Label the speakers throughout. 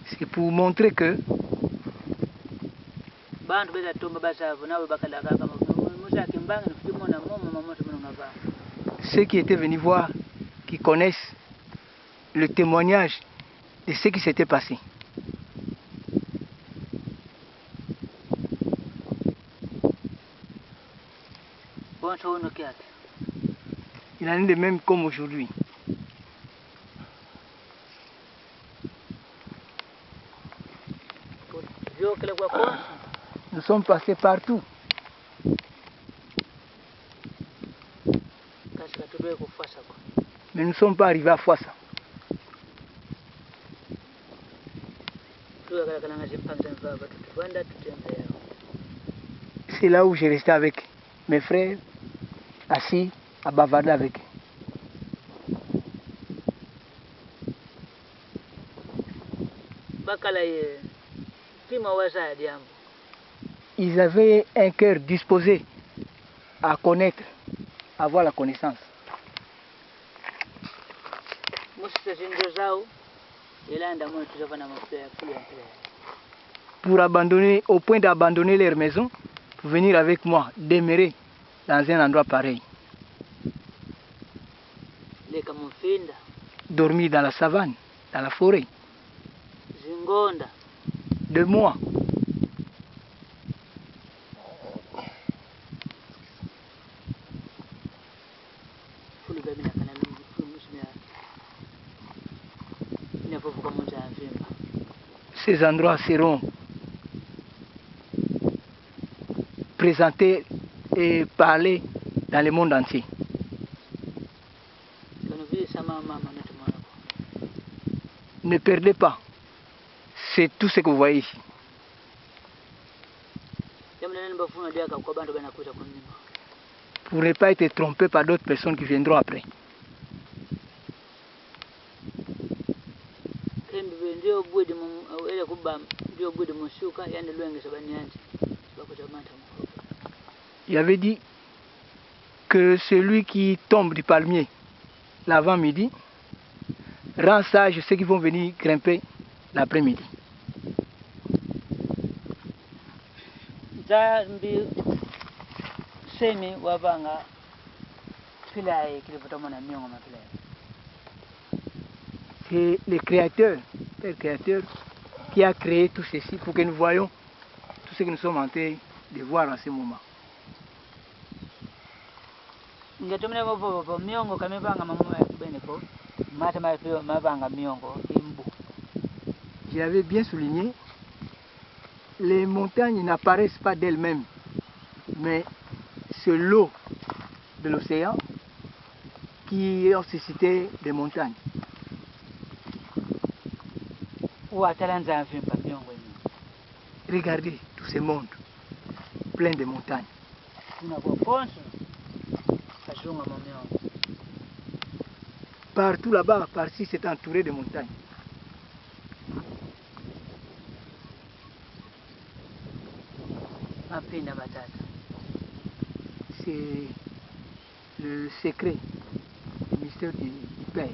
Speaker 1: C'est pour montrer que ceux qui étaient venus voir, qui connaissent le témoignage de ce qui s'était passé. Il en est de même comme aujourd'hui. Nous sommes passés partout. Mais nous ne sommes pas arrivés à Fouassa. C'est là où j'ai resté avec mes frères, assis à bavarder avec eux. Ils avaient un cœur disposé à connaître, à avoir la connaissance. Pour abandonner, au point d'abandonner leur maison, pour venir avec moi, demeurer dans un endroit pareil. Dormir dans la savane, dans la forêt. 2 mois. Ces endroits seront présentés et parlés dans le monde entier. Ne perdez pas. C'est tout ce que vous voyez ici. Pour ne pas être trompé par d'autres personnes qui viendront après. Il avait dit que celui qui tombe du palmier l'avant-midi rend sage ceux qui vont venir grimper l'après-midi. C'est le Créateur, le Créateur, qui a créé tout ceci pour que nous voyions tout ce que nous sommes en train de voir en ce moment. J'avais bien souligné, les montagnes n'apparaissent pas d'elles-mêmes, mais c'est l'eau de l'océan qui a suscité des montagnes. Regardez tout ce monde plein de montagnes. Partout là-bas, par-ci, c'est entouré de montagnes. C'est le secret, le mystère du Père.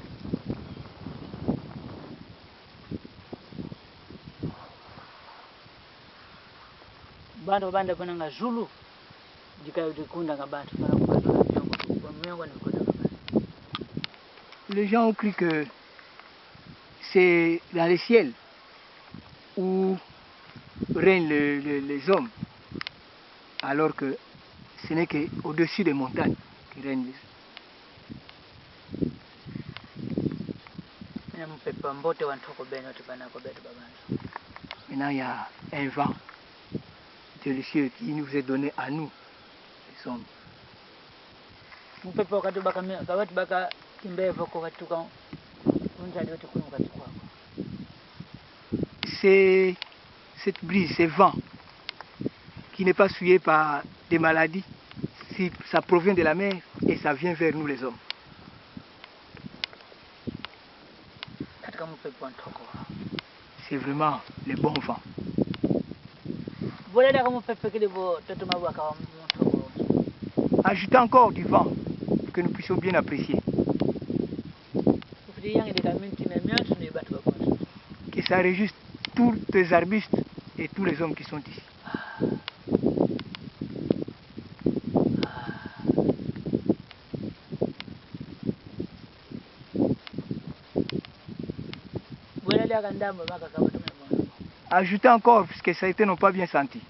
Speaker 1: Les gens ont cru que c'est dans le ciel où règnent les hommes, alors que ce n'est qu'au-dessus des montagnes qui règnent les hommes. Maintenant, il y a un vent délicieux qui nous est donné à nous, les hommes. C'est cette brise, ce vent qui n'est pas souillé par des maladies, si ça provient de la mer et ça vient vers nous les hommes. C'est vraiment le bon vent. Ajoutez encore du vent pour que nous puissions bien apprécier. que ça réjuste tous les arbustes et tous les hommes qui sont ici.
Speaker 2: Ajoutez encore, puisque ça a été n'ont pas bien senti.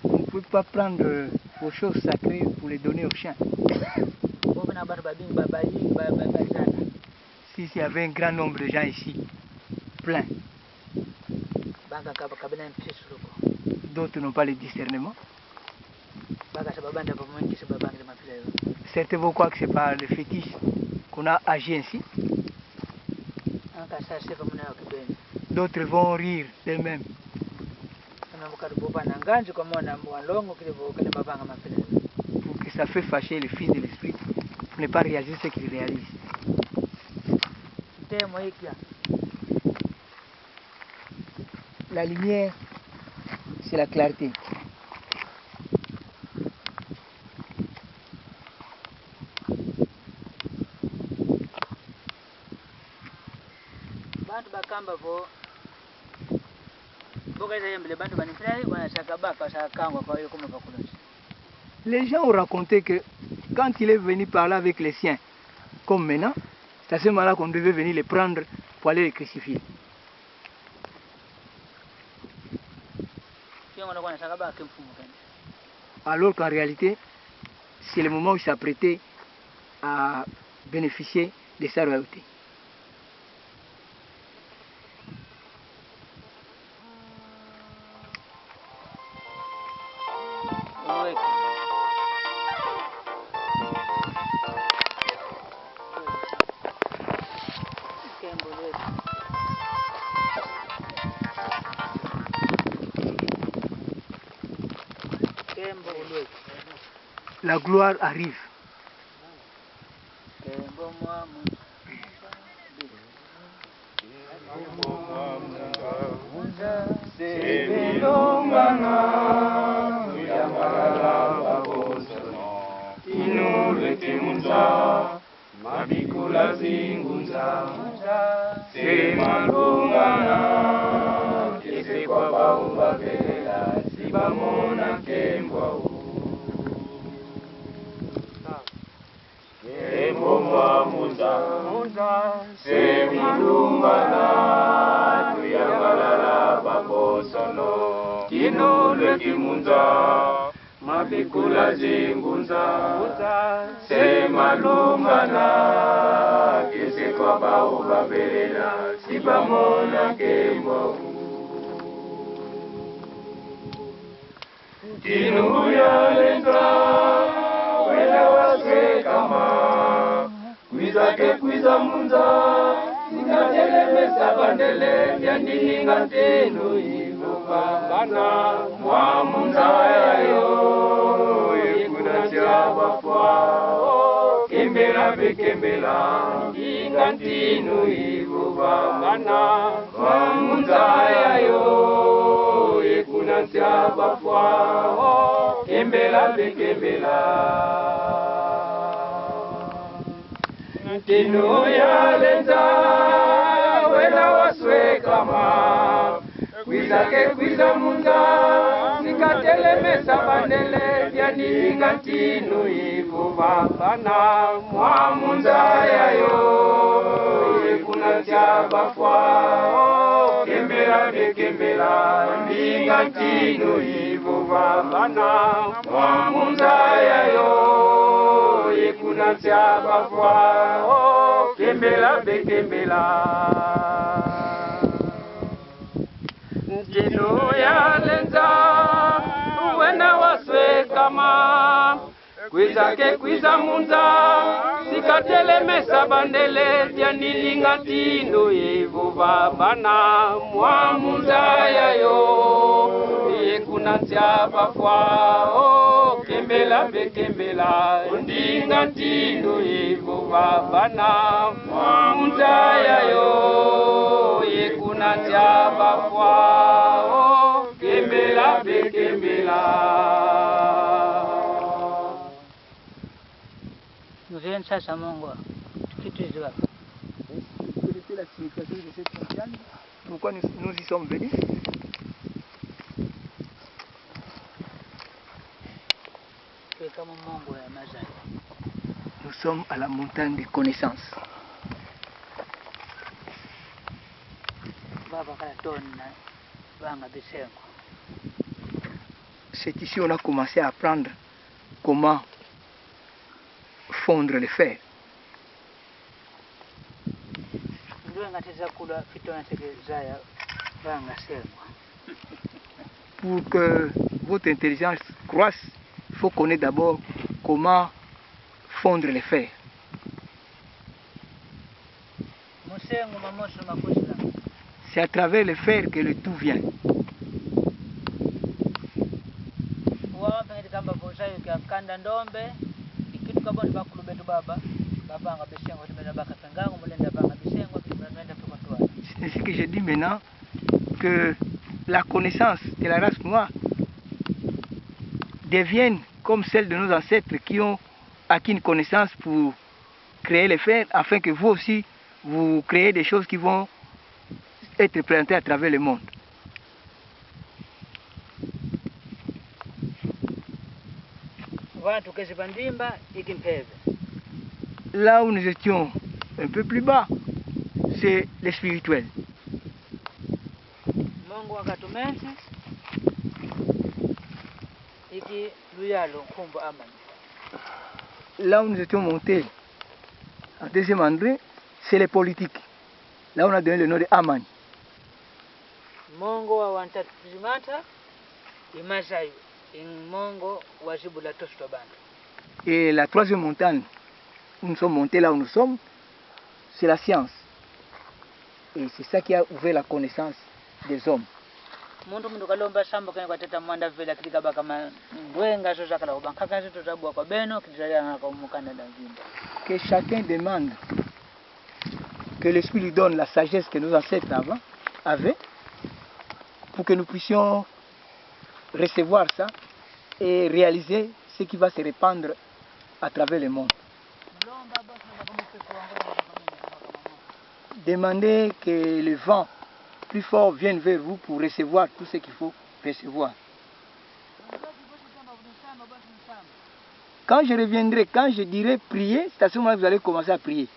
Speaker 2: Vous ne pouvez pas prendre vos choses sacrées pour les donner aux chiens. Si il y avait un grand nombre de gens ici, plein. D'autres n'ont pas le discernement. Certains vont croire que ce n'est pas le fétiche qu'on a agi ainsi. D'autres vont rire d'eux-mêmes. Pour que ça fait fâcher le Fils de l'Esprit, pour ne pas réaliser ce qu'il réalise. La lumière, c'est la clarté. Les gens ont raconté que quand il est venu parler avec les siens, comme maintenant, c'est à ce moment-là qu'on devait venir les prendre pour aller les crucifier. Alors qu'en réalité, c'est le moment où il s'apprêtait à bénéficier de sa royauté. La gloire arrive.
Speaker 3: Mapikula zingunza sema lumana kese kwa bau babelela sibamona kembo tinu ya lenza wela wase kama kwiza munza sikatelemesa bandele vyandihinga tenu ivuka bana mwa munza yayo Kembela bekembela ingantinu ivuva mana mamunzaya yo ekunansia bafwa kembela bekembela ntinu ya lenza wela waswekama kwiza munza sikatelemesa bandele vyaninga ntinu ivuva bana mwa munza yayo ekunatya bafwa kembela bekembela ndinga ntinu ivuva bana mwa munza yayo ekunatya bafwa kembela bekembela ntinu ya lenza wena waswekama kwiza munza sikatelemesa bandele vyanilinga ntinu ivuva bana mwa munza yayo yekunatya bafwa kembela kembela bekembela undinga ntindo ivuva bana munzaya yo yekuna tyaba kwao kembela bekembela.
Speaker 4: Nous venons ça Mongo.
Speaker 1: Quelle était la signification de cette montagne? Pourquoi nous y sommes venus? Nous sommes à la montagne des connaissances. C'est ici qu'on a commencé à apprendre comment fondre le fer. Pour que votre intelligence croisse, il faut connaître d'abord comment fondre le fer. C'est à travers le fer que le tout vient. C'est ce que je dis maintenant, que la connaissance de la race noire devienne comme celle de nos ancêtres qui ont acquis une connaissance pour créer le fer, afin que vous aussi, vous créez des choses qui vont être présentées à travers le monde. Là où nous étions un peu plus bas, c'est le spirituel. Là où nous étions montés, en deuxième endroit, c'est les politiques. Là où on a donné le nom de Amani. Et la troisième montagne où nous sommes montés, là où nous sommes, c'est la science. Et c'est ça qui a ouvert la connaissance des hommes. Que chacun demande que l'Esprit lui donne la sagesse que nos ancêtres avant avaient, pour que nous puissions recevoir ça et réaliser ce qui va se répandre à travers le monde. Demandez que le vent plus fort vienne vers vous pour recevoir tout ce qu'il faut recevoir. Quand je reviendrai, quand je dirai prier, c'est à ce moment-là que vous allez commencer à prier.